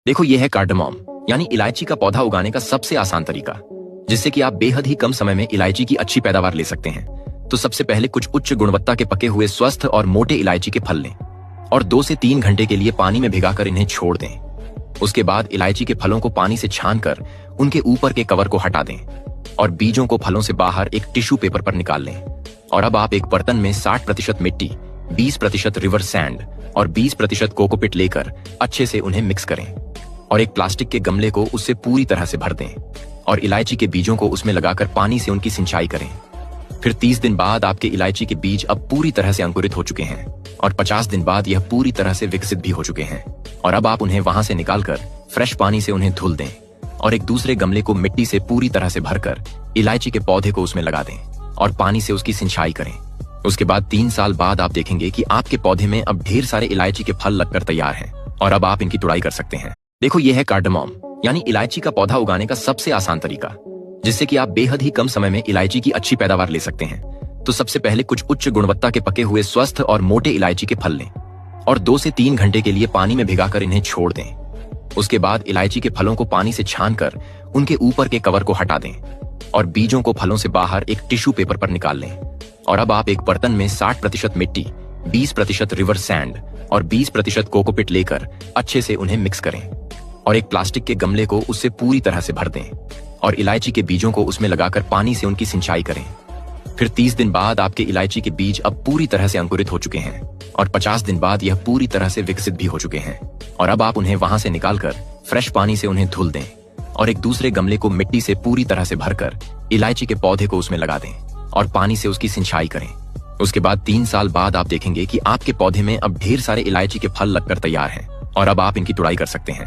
देखो, ये है कार्डामोम यानी इलायची का पौधा उगाने का सबसे आसान तरीका, जिससे कि आप बेहद ही कम समय में इलायची की अच्छी पैदावार ले सकते हैं। तो सबसे पहले कुछ उच्च गुणवत्ता के पके हुए स्वस्थ और मोटे इलायची के फल लें और 2 से 3 घंटे के लिए पानी में भिगाकर इन्हें छोड़ दें। उसके बाद इलायची के फलों को पानी से छानकर उनके ऊपर के कवर को हटा दें और बीजों को फलों से बाहर एक टिश्यू पेपर पर निकाल लें। और अब आप एक बर्तन में 60% मिट्टी, 20% रिवर सैंड और 20% कोकोपिट लेकर अच्छे से उन्हें मिक्स करें और एक प्लास्टिक के गमले को उससे पूरी तरह से भर दें और इलायची के बीजों को उसमें लगाकर पानी से उनकी सिंचाई करें। फिर 30 दिन बाद आपके इलायची के बीज अब पूरी तरह से अंकुरित हो चुके हैं और 50 दिन बाद यह पूरी तरह से विकसित भी हो चुके हैं। और अब आप उन्हें वहां से निकालकर फ्रेश पानी से उन्हें धुल दें और एक दूसरे गमले को मिट्टी से पूरी तरह से भरकर इलायची के पौधे को उसमें लगा दें और पानी से उसकी सिंचाई करें। उसके बाद 3 साल बाद आप देखेंगे कि आपके पौधे में अब ढेर सारे इलायची के फल लगकर तैयार हैं और अब आप इनकी तुड़ाई कर सकते हैं। देखो, ये है कार्डामोम यानी इलायची का पौधा उगाने का सबसे आसान तरीका, जिससे कि आप बेहद ही कम समय में इलायची की अच्छी पैदावार ले सकते हैं। तो सबसे पहले कुछ उच्च गुणवत्ता के पके हुए स्वस्थ और मोटे इलायची के फल लें और 2 से 3 घंटे के लिए पानी में भिगाकर इन्हें छोड़ दें। उसके बाद इलायची के फलों को पानी से छानकर उनके ऊपर के कवर को हटा दें और बीजों को फलों से बाहर एक टिश्यू पेपर पर निकाल लें। और अब आप एक बर्तन में 60% मिट्टी, 20% रिवर सैंड और 20% कोकोपिट लेकर अच्छे से उन्हें मिक्स करें और एक प्लास्टिक के गमले को उससे पूरी तरह से भर दें और इलायची के बीजों को उसमें लगाकर पानी से उनकी सिंचाई करें। फिर 30 दिन बाद आपके इलायची के बीज अब पूरी तरह से अंकुरित हो चुके हैं और 50 दिन बाद यह पूरी तरह से विकसित भी हो चुके हैं। और अब आप उन्हें वहां से निकालकर फ्रेश पानी से उन्हें धुल दें और एक दूसरे गमले को मिट्टी से पूरी तरह से भरकर इलायची के पौधे को उसमें लगा दें और पानी से उसकी सिंचाई करें। उसके बाद 3 साल बाद आप देखेंगे कि आपके पौधे में अब ढेर सारे इलायची के फल लगकर तैयार हैं और अब आप इनकी तुड़ाई कर सकते हैं।